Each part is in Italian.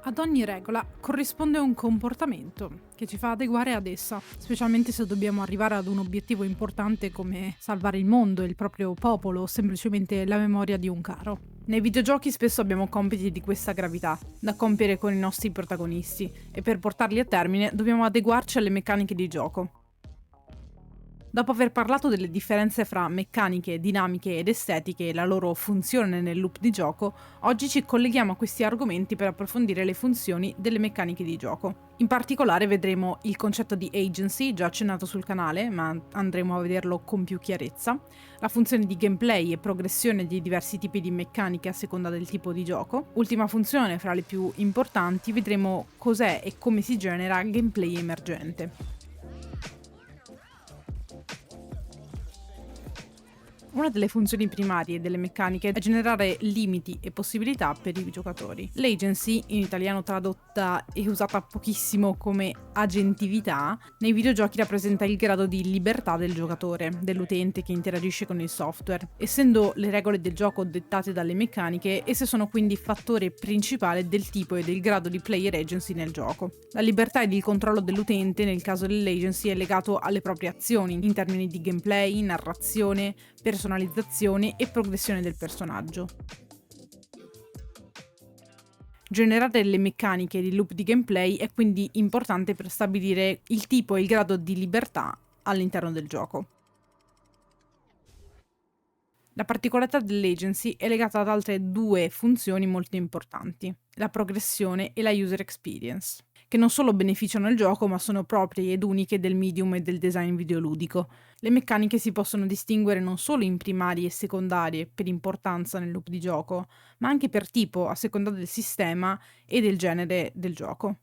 Ad ogni regola corrisponde un comportamento che ci fa adeguare ad essa, specialmente se dobbiamo arrivare ad un obiettivo importante come salvare il mondo, il proprio popolo o semplicemente la memoria di un caro. Nei videogiochi spesso abbiamo compiti di questa gravità da compiere con i nostri protagonisti e per portarli a termine dobbiamo adeguarci alle meccaniche di gioco. Dopo aver parlato delle differenze fra meccaniche, dinamiche ed estetiche e la loro funzione nel loop di gioco, oggi ci colleghiamo a questi argomenti per approfondire le funzioni delle meccaniche di gioco. In particolare vedremo il concetto di agency, già accennato sul canale, ma andremo a vederlo con più chiarezza, la funzione di gameplay e progressione di diversi tipi di meccaniche a seconda del tipo di gioco. Ultima funzione, fra le più importanti, vedremo cos'è e come si genera gameplay emergente. Una delle funzioni primarie delle meccaniche è generare limiti e possibilità per i giocatori. L'agency, in italiano tradotta e usata pochissimo come agentività, nei videogiochi rappresenta il grado di libertà del giocatore, dell'utente che interagisce con il software. Essendo le regole del gioco dettate dalle meccaniche, esse sono quindi fattore principale del tipo e del grado di player agency nel gioco. La libertà ed il controllo dell'utente nel caso dell'agency è legato alle proprie azioni, in termini di gameplay, narrazione, personalizzazione e progressione del personaggio. Generare le meccaniche di loop di gameplay è quindi importante per stabilire il tipo e il grado di libertà all'interno del gioco. La particolarità dell'agency è legata ad altre due funzioni molto importanti, la progressione e la user experience, che non solo beneficiano il gioco ma sono proprie ed uniche del medium e del design videoludico. Le meccaniche si possono distinguere non solo in primarie e secondarie per importanza nel loop di gioco, ma anche per tipo, a seconda del sistema e del genere del gioco.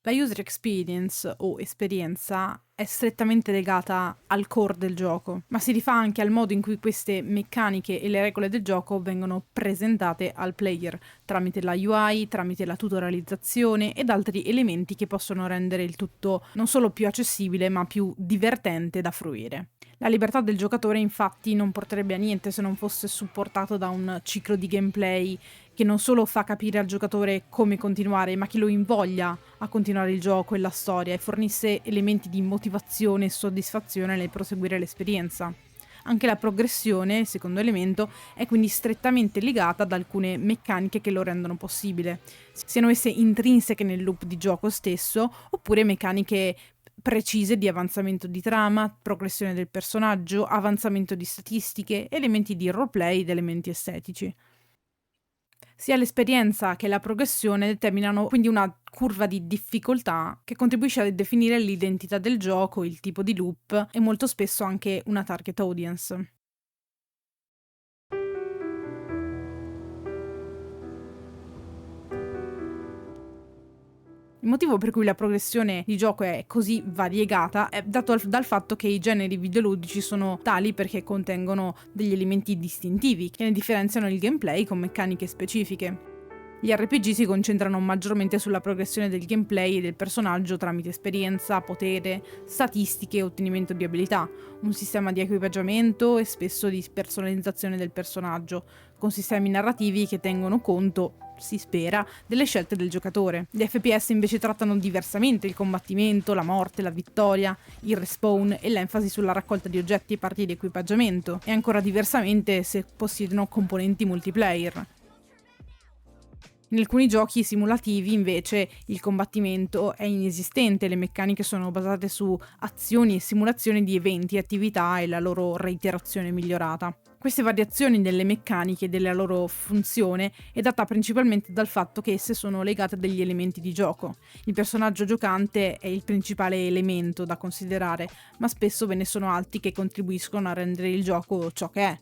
La user experience o esperienza è strettamente legata al core del gioco, ma si rifà anche al modo in cui queste meccaniche e le regole del gioco vengono presentate al player, tramite la UI, tramite la tutorializzazione ed altri elementi che possono rendere il tutto non solo più accessibile, ma più divertente da fruire. La libertà del giocatore infatti non porterebbe a niente se non fosse supportato da un ciclo di gameplay che non solo fa capire al giocatore come continuare, ma che lo invoglia a continuare il gioco e la storia e fornisse elementi di motivazione e soddisfazione nel proseguire l'esperienza. Anche la progressione, il secondo elemento, è quindi strettamente legata ad alcune meccaniche che lo rendono possibile, siano esse intrinseche nel loop di gioco stesso oppure meccaniche precise di avanzamento di trama, progressione del personaggio, avanzamento di statistiche, elementi di roleplay ed elementi estetici. Sia l'esperienza che la progressione determinano quindi una curva di difficoltà che contribuisce a definire l'identità del gioco, il tipo di loop e molto spesso anche una target audience. Il motivo per cui la progressione di gioco è così variegata è dato dal fatto che i generi videoludici sono tali perché contengono degli elementi distintivi che ne differenziano il gameplay con meccaniche specifiche. Gli RPG si concentrano maggiormente sulla progressione del gameplay e del personaggio tramite esperienza, potere, statistiche e ottenimento di abilità, un sistema di equipaggiamento e spesso di personalizzazione del personaggio, con sistemi narrativi che tengono conto, si spera, delle scelte del giocatore. Gli FPS invece trattano diversamente il combattimento, la morte, la vittoria, il respawn e l'enfasi sulla raccolta di oggetti e parti di equipaggiamento, e ancora diversamente se possiedono componenti multiplayer. In alcuni giochi simulativi, invece, il combattimento è inesistente, le meccaniche sono basate su azioni e simulazioni di eventi, attività e la loro reiterazione migliorata. Queste variazioni nelle meccaniche e della loro funzione è data principalmente dal fatto che esse sono legate a degli elementi di gioco. Il personaggio giocante è il principale elemento da considerare, ma spesso ve ne sono altri che contribuiscono a rendere il gioco ciò che è.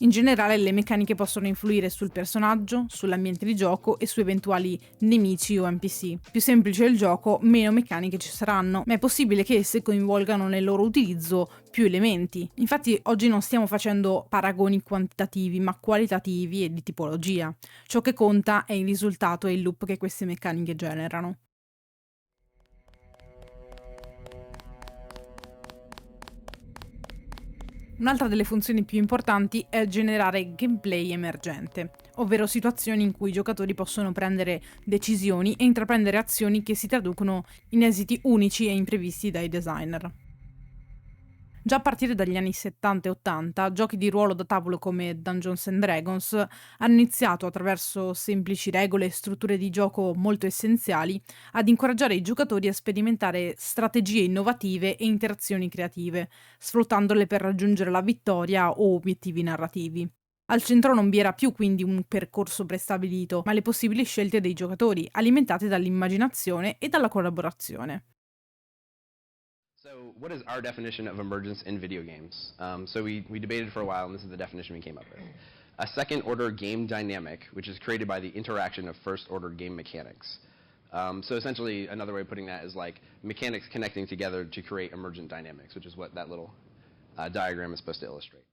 In generale le meccaniche possono influire sul personaggio, sull'ambiente di gioco e su eventuali nemici o NPC. Più semplice è il gioco, meno meccaniche ci saranno, ma è possibile che esse coinvolgano nel loro utilizzo più elementi. Infatti oggi non stiamo facendo paragoni quantitativi, ma qualitativi e di tipologia. Ciò che conta è il risultato e il loop che queste meccaniche generano. Un'altra delle funzioni più importanti è generare gameplay emergente, ovvero situazioni in cui i giocatori possono prendere decisioni e intraprendere azioni che si traducono in esiti unici e imprevisti dai designer. Già a partire dagli anni 70 e 80, giochi di ruolo da tavolo come Dungeons and Dragons hanno iniziato, attraverso semplici regole e strutture di gioco molto essenziali, ad incoraggiare i giocatori a sperimentare strategie innovative e interazioni creative, sfruttandole per raggiungere la vittoria o obiettivi narrativi. Al centro non vi era più quindi un percorso prestabilito, ma le possibili scelte dei giocatori, alimentate dall'immaginazione e dalla collaborazione. So what is our definition of emergence in video games? So we debated for a while, and this is the definition we came up with. A second-order game dynamic, which is created by the interaction of first-order game mechanics. So essentially, another way of putting that is like mechanics connecting together to create emergent dynamics, which is what that little diagram is supposed to illustrate.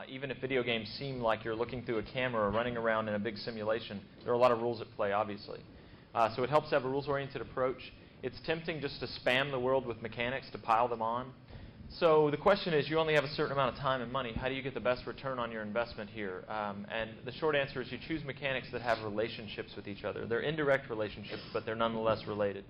Even if video games seem like you're looking through a camera or running around in a big simulation, there are a lot of rules at play, obviously. So it helps to have a rules-oriented approach. It's tempting just to spam the world with mechanics, to pile them on. So the question is, you only have a certain amount of time and money. How do you get the best return on your investment here? And the short answer is you choose mechanics that have relationships with each other. They're indirect relationships, but they're nonetheless related.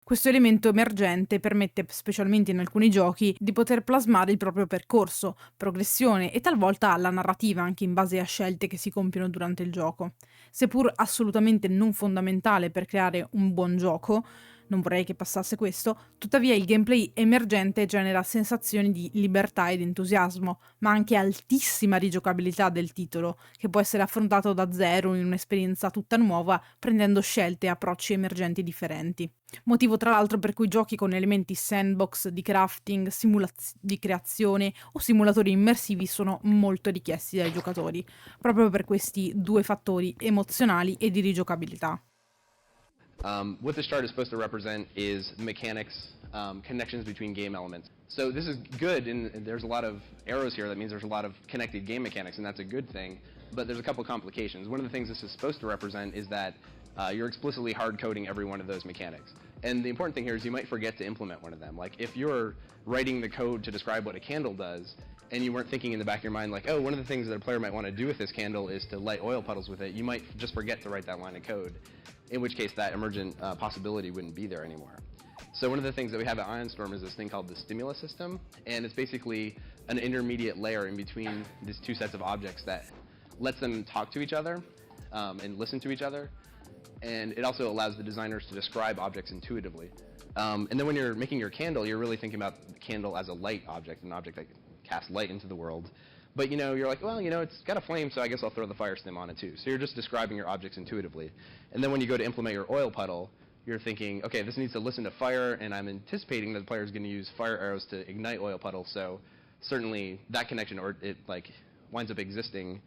Questo elemento emergente permette, specialmente in alcuni giochi, di poter plasmare il proprio percorso, progressione e talvolta la narrativa anche in base a scelte che si compiono durante il gioco. Seppur assolutamente non fondamentale per creare un buon gioco, non vorrei che passasse questo, tuttavia il gameplay emergente genera sensazioni di libertà ed entusiasmo, ma anche altissima rigiocabilità del titolo, che può essere affrontato da zero in un'esperienza tutta nuova, prendendo scelte e approcci emergenti differenti. Motivo tra l'altro per cui giochi con elementi sandbox, di crafting, di creazione o simulatori immersivi sono molto richiesti dai giocatori, proprio per questi due fattori emozionali e di rigiocabilità. What this chart is supposed to represent is mechanics, connections between game elements. So this is good, and there's a lot of arrows here. That means there's a lot of connected game mechanics, and that's a good thing. But there's a couple complications. One of the things this is supposed to represent is that you're explicitly hard-coding every one of those mechanics. And the important thing here is you might forget to implement one of them. Like if you're writing the code to describe what a candle does, and you weren't thinking in the back of your mind like, oh, one of the things that a player might want to do with this candle is to light oil puddles with it, you might just forget to write that line of code, in which case that emergent possibility wouldn't be there anymore. So one of the things that we have at Ironstorm is this thing called the stimulus system, and it's basically an intermediate layer in between these two sets of objects that lets them talk to each other and listen to each other, and it also allows the designers to describe objects intuitively. And then when you're making your candle, you're really thinking about the candle as a light object, an object that cast light into the world. But you're like, well, it's got a flame, so I guess I'll throw the fire stem on it too. So you're just describing your objects intuitively. And then when you go to implement your oil puddle, you're thinking, okay, this needs to listen to fire, and I'm anticipating that the player is going to use fire arrows to ignite oil puddle, so certainly that connection, or it winds up existing.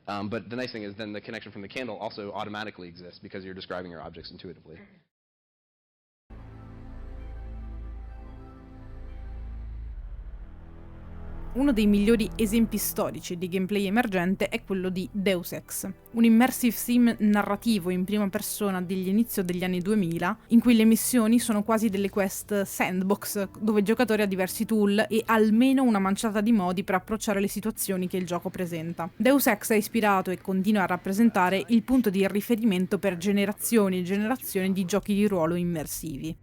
But the nice thing is then the connection from the candle also automatically exists because you're describing your objects intuitively. Uno dei migliori esempi storici di gameplay emergente è quello di Deus Ex, un immersive sim narrativo in prima persona dell'inizio degli anni 2000, in cui le missioni sono quasi delle quest sandbox, dove il giocatore ha diversi tool e almeno una manciata di modi per approcciare le situazioni che il gioco presenta. Deus Ex ha ispirato e continua a rappresentare il punto di riferimento per generazioni e generazioni di giochi di ruolo immersivi.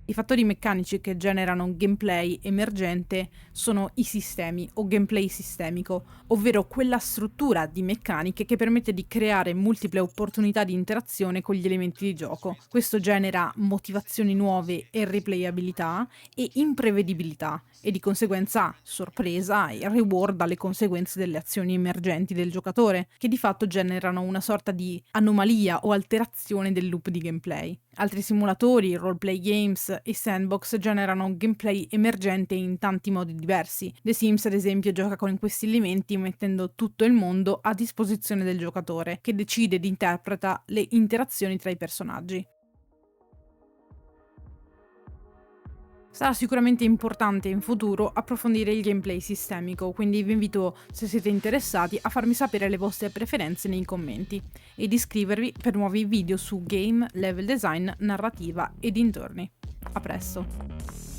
I fattori meccanici che generano gameplay emergente sono i sistemi o gameplay sistemico, ovvero quella struttura di meccaniche che permette di creare multiple opportunità di interazione con gli elementi di gioco. Questo genera motivazioni nuove e replayabilità e imprevedibilità e di conseguenza sorpresa e reward alle conseguenze delle azioni emergenti del giocatore, che di fatto generano una sorta di anomalia o alterazione del loop di gameplay. Altri simulatori, roleplay games e sandbox generano gameplay emergente in tanti modi diversi. The Sims, ad esempio, gioca con questi elementi mettendo tutto il mondo a disposizione del giocatore, che decide ed interpreta le interazioni tra i personaggi. Sarà sicuramente importante in futuro approfondire il gameplay sistemico, quindi vi invito, se siete interessati, a farmi sapere le vostre preferenze nei commenti e di iscrivervi per nuovi video su game, level design, narrativa e dintorni. A presto!